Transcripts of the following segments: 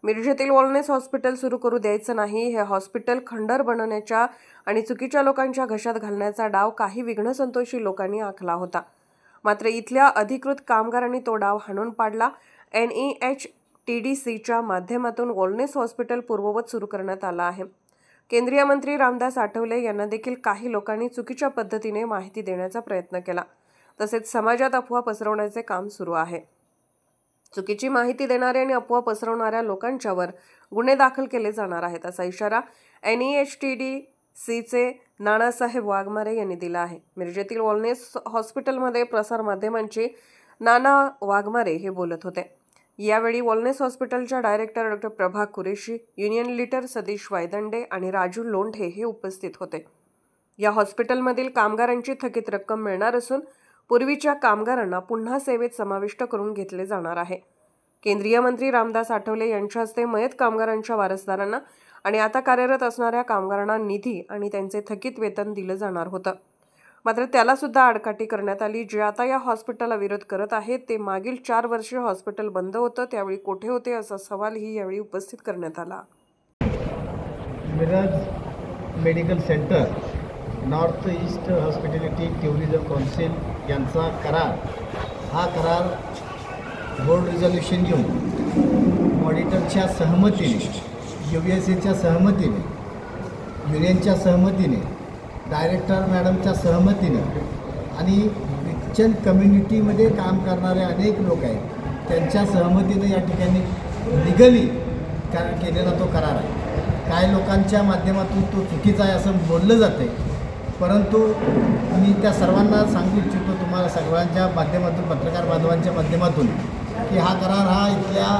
मिरजेतील वॉलनेस हॉस्पिटल सुरू करू द्यायचं नाही, हे हॉस्पिटल खंडर बनवण्याच्या आणि चुकीच्या लोकांच्या घशात घालण्याचा डाव काही विघ्नसंतोषी लोकांनी आखला होता. मात्र इथल्या अधिकृत कामगारांनी तो डाव हाणून पाडला. NEHTDCच्या माध्यमातून वॉलनेस हॉस्पिटल पूर्ववत सुरू करण्यात आलं आहे. केंद्रीय मंत्री रामदास आठवले यांना देखील काही लोकांनी चुकीच्या पद्धतीने माहिती देण्याचा प्रयत्न केला. तसेच समाजात अफवा पसरवण्याचे काम सुरू आहे. चुकीची माहिती देणारे आणि अफवा पसरवणाऱ्या लोकांच्यावर गुन्हे दाखल केले जाणार आहेत, असा इशारा NEHTDCचे नानासाहेब वाघमारे यांनी दिला आहे. मिरजेतील वॉलनेस हॉस्पिटलमध्ये प्रसारमाध्यमांचे नाना वाघमारे हे बोलत होते. यावेळी वॉलनेस हॉस्पिटलच्या डायरेक्टर डॉ. प्रभा कुरेशी, युनियन लीडर सतीश वायदंडे आणि राजू लोंढे हे उपस्थित होते. या हॉस्पिटलमधील कामगारांची थकीत रक्कम मिळणार असून पूर्वीच्या कामगारांना पुन्हा सेवेत समाविष्ट करून घेतले जाणार आहे. केंद्रीय मंत्री रामदास आठवले यांच्या हस्ते मयत कामगारांच्या वारसदारांना आणि आता कार्यरत असणाऱ्या कामगारांना निधी आणि त्यांचे थकीत वेतन दिलं जाणार होतं. मात्र त्याला सुद्धा आडकाठी करण्यात आली. जे आता या हॉस्पिटलला विरोध करत आहेत ते मागील 4 वर्षे हॉस्पिटल बंद होतं, त्यावेळी कोठे होते असा सवालही यावेळी उपस्थित करण्यात आला. Miraj medical centre, north east hospitality tourism council यांचा करार, हा करार बोर्ड रिझोल्युशन घेऊन ऑडिटरच्या सहमतीने, USAच्या सहमतीने, युनियनच्या सहमतीने, डायरेक्टर मॅडमच्या सहमतीने आणि ख्रिश्चन कम्युनिटीमध्ये काम करणारे अनेक लोक आहेत त्यांच्या सहमतीने या ठिकाणी लिगली केलेला तो करार आहे. काही लोकांच्या माध्यमातून तो चुकीचा आहे असं बोललं जाते, परंतु मी त्या सर्वांना सांगू इच्छितो, तुम्हाला सगळ्यांच्या माध्यमातून, पत्रकार बांधवांच्या माध्यमातून, की हा करार हा इथल्या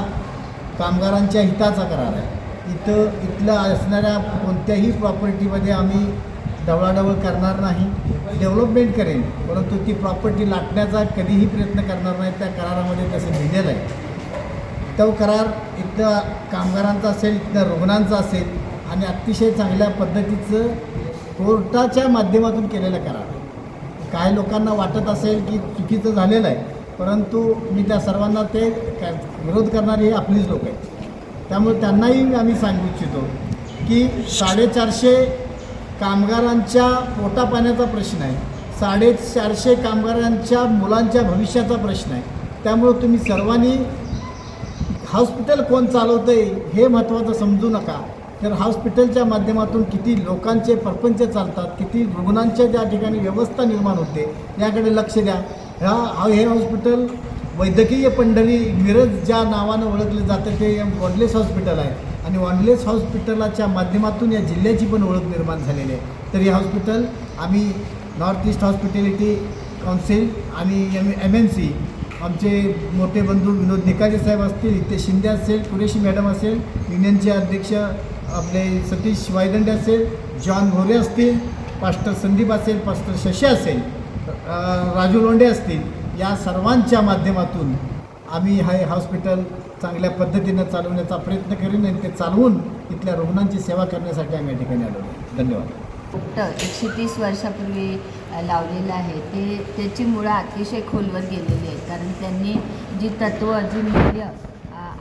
कामगारांच्या हिताचा करार आहे. इथलं असणाऱ्या कोणत्याही प्रॉपर्टीमध्ये आम्ही ढवळाढवळ करणार नाही. डेव्हलपमेंट करेन, परंतु ती प्रॉपर्टी लाटण्याचा कधीही प्रयत्न करणार नाही. त्या करारामध्ये तसं लिहिलेलं आहे. तो करार इथल्या कामगारांचा असेल, इथल्या रुग्णांचा असेल आणि अतिशय चांगल्या पद्धतीचं कोर्टाच्या माध्यमातून केलेला करार. काही लोकांना वाटत असेल की चुकीचं झालेलं आहे, परंतु मी त्या सर्वांना ते विरोध करणारे हे आपलीच लोक आहेत. त्यामुळे त्यांनाही आम्ही सांगू इच्छितो की 450 कामगारांच्या पोटापाण्याचा प्रश्न आहे, 450 कामगारांच्या मुलांच्या भविष्याचा प्रश्न आहे. त्यामुळे तुम्ही सर्वांनी हॉस्पिटल कोण चालवतं आहे हे महत्त्वाचं समजू नका, तर हॉस्पिटलच्या माध्यमातून किती लोकांचे परपंच चालतात, किती रुग्णांच्या त्या ठिकाणी व्यवस्था निर्माण होते याकडे लक्ष द्या. हे हॉस्पिटल वैद्यकीय पंढरी मिरज ज्या नावानं ओळखलं जातं ते वॉलनेस हॉस्पिटल आहे आणि वॉलनेस हॉस्पिटलाच्या माध्यमातून या जिल्ह्याची पण ओळख निर्माण झालेली आहे. तर हे हॉस्पिटल आम्ही नॉर्थ ईस्ट हॉस्पिटॅलिटी काउन्सिल आणि MNC, आमचे मोठे बंधू विनोद निकाजे साहेब असतील, इथे शिंदे असेल, कुरेशी मॅडम असेल, युनियनचे अध्यक्ष आपले सतीश वायदंडे असेल, जॉन घोरे असतील, पास्टर संदीप असेल, पास्टर शशी असेल, राजू लोंढे असतील, या सर्वांच्या माध्यमातून आम्ही हे हॉस्पिटल चांगल्या पद्धतीनं चालवण्याचा प्रयत्न करीन आणि ते चालवून इथल्या रुग्णांची सेवा करण्यासाठी आम्ही या ठिकाणी आलो. धन्यवाद. 130 वर्षापूर्वी लावलेलं आहे त्याची मुळं अतिशय खोलवर गेलेली आहेत. कारण त्यांनी जी तत्त्व, जी मूल्य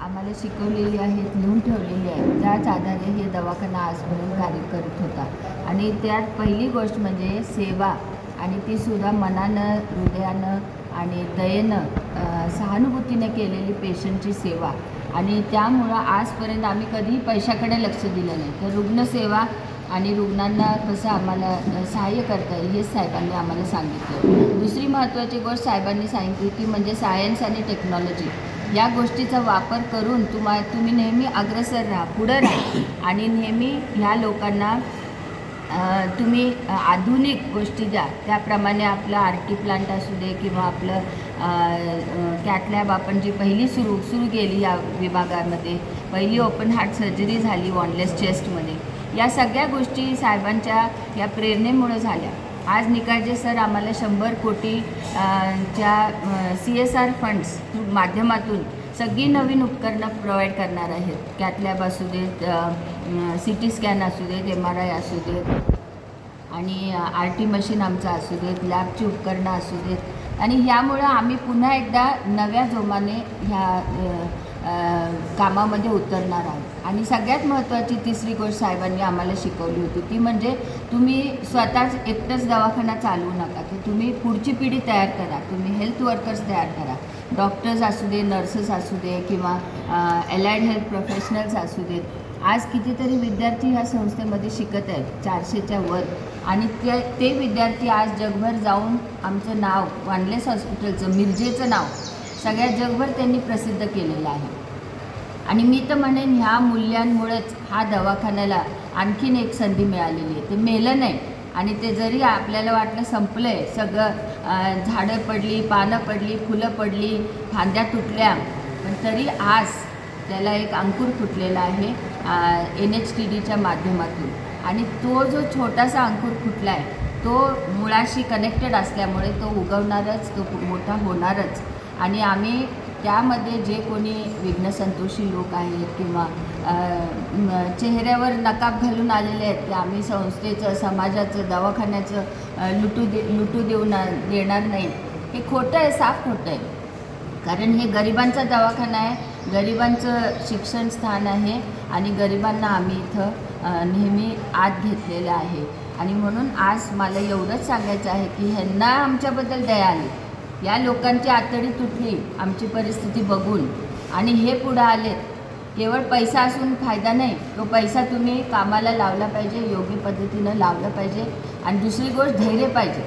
आम्हाला शिकवलेली आहेत, लिहून ठेवलेली आहेत, त्याच आधारे हे दवाखाना आजपर्यंत कार्य करत होता. आणि त्यात पहिली गोष्ट म्हणजे सेवा, आणि ती सुद्धा मनानं, हृदयानं आणि दयेनं, सहानुभूतीनं केलेली पेशंटची सेवा. आणि त्यामुळं आजपर्यंत आम्ही कधीही पैशाकडे लक्ष दिलं नाही, तर रुग्णसेवा आणि रुग्णांना कसं आम्हाला सहाय्य करता येईल हे साहेबांनी आम्हाला सांगितलं. दुसरी महत्त्वाची गोष्ट साहेबांनी सांगितली ती म्हणजे सायन्स आणि टेक्नॉलॉजी या गोष्टीचा वापर करून तुम्ही नेहमी अग्रेसर राहा, पुढं राहा आणि नेहमी ह्या लोकांना तुम्ही आधुनिक गोष्टी द्या. त्याप्रमाणे आपलं RT प्लांट असू दे किंवा आपलं कॅथ लॅब आपण जी पहिली सुरू केली या विभागामध्ये, पहिली ओपन हार्ट सर्जरी झाली वॉलनेस चेस्टमध्ये. या सगळ्या गोष्टी साहेबांच्या या प्रेरणेमुळे झाल्या. आज निकाजे सर आम्हाला 100 कोटी च्या CSR फंड्स माध्यमातून सगळी नवीन उपकरणं प्रोव्हाइड करणार आहेत. कॅथ लॅब असू देत, CT स्कॅन असू देत, MRI असू देत आणि RT मशीन आमचं असू देत, लॅबची उपकरणं असू देत. आणि ह्यामुळं आम्ही पुन्हा एकदा नव्या जोमाने ह्या कामामध्ये उतरणार आहोत. आणि सगळ्यात महत्त्वाची तिसरी गोष्ट साहेबांनी आम्हाला शिकवली होती ती म्हणजे तुम्ही स्वतःच एकटंच दवाखाना चालवू नका, की तुम्ही पुढची पिढी तयार करा, तुम्ही हेल्थ वर्कर्स तयार करा, डॉक्टर्स असू दे, नर्सेस असू दे किंवा अलाइड हेल्थ प्रोफेशनल्स असू देत. आज कितीतरी विद्यार्थी ह्या संस्थेमध्ये शिकत आहेत 400च्या वर, आणि ते विद्यार्थी आज जगभर जाऊन आमचं नाव, वानलेस हॉस्पिटलचं, मिरजेचं नाव सगळ्या जगभर त्यांनी प्रसिद्ध केलेलं आहे. आणि मी तर म्हणेन ह्या मूल्यांमुळेच हा दवाखान्याला आणखीन एक संधी मिळालेली आहे. ते मेलं नाही, आणि ते जरी आपल्याला वाटलं संपलं आहे सगळं, झाडं पडली, पानं पडली, फुलं पडली, फांद्या तुटल्या, पण तरी आज त्याला एक अंकुर फुटलेला आहे NHTDच्या माध्यमातून. आणि तो जो छोटासा अंकुर फुटला आहे तो मुळाशी कनेक्टेड असल्यामुळे तो उगवणारच, तो मोठा होणारच. आणि आम्ही त्यामध्ये जे कोणी विघ्नसंतोषी लोक आहेत किंवा चेहऱ्यावर नकाब घालून आलेले आहेत, ते आम्ही संस्थेचं, समाजाचं, दवाखान्याचं लुटू देणार नाही. हे खोटं आहे, साफ खोटं आहे. कारण हे गरिबांचा दवाखाना आहे, गरिबांचं शिक्षण स्थान आहे, आणि गरिबांना आम्ही इथं नेहमी आत घेतलेलं आहे. आणि म्हणून आज मला एवढंच सांगायचं आहे की ह्यांना आमच्याबद्दल दया आली, या लोकांची आतडी तुटली आमची परिस्थिती बघून, आणि हे पुढं आलेत. केवळ पैसा असून फायदा नाही, तो पैसा तुम्ही कामाला लावला पाहिजे, योग्य पद्धतीनं लावलं पाहिजे. आणि दुसरी गोष्ट धैर्य पाहिजे.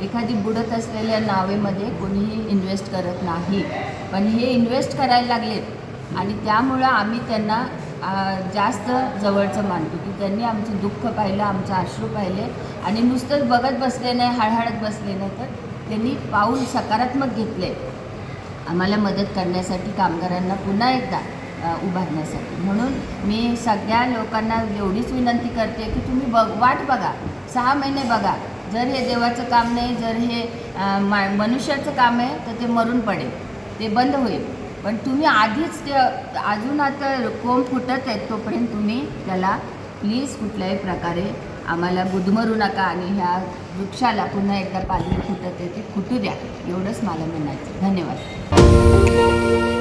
एखादी बुडत असलेल्या नावेमध्ये कोणीही इन्व्हेस्ट करत नाही, पण हे इन्व्हेस्ट करायला लागलेत, आणि त्यामुळं आम्ही त्यांना जास्त जवळचं मानतो की त्यांनी आमचं दुःख पाहिलं, आमचं अश्रू पाहिले, आणि नुसतंच बघत बसले नाही, हळहळत बसले नाही, तर त्यांनी पाऊल सकारात्मक घेतले आम्हाला मदत करण्यासाठी, कामगारांना पुन्हा एकदा उभारण्यासाठी. म्हणून मी सगळ्या लोकांना एवढीच विनंती करते की तुम्ही वाट बघा, 6 महिने बघा. जर हे देवाचं काम नाही, जर हे मनुष्याचं काम आहे, तर ते मरून पडेल, ते बंद होईल. पण तुम्ही आधीच ते अजून आता कोंब फुटत आहेत तोपर्यंत तुम्ही त्याला प्लीज कुठल्याही प्रकारे आम्हाला गुदमरू नका, आणि ह्या वृक्षाला पुन्हा एकदा पालवी फुटत आहे ती फुटू द्या, एवढंच मला म्हणायचं. धन्यवाद.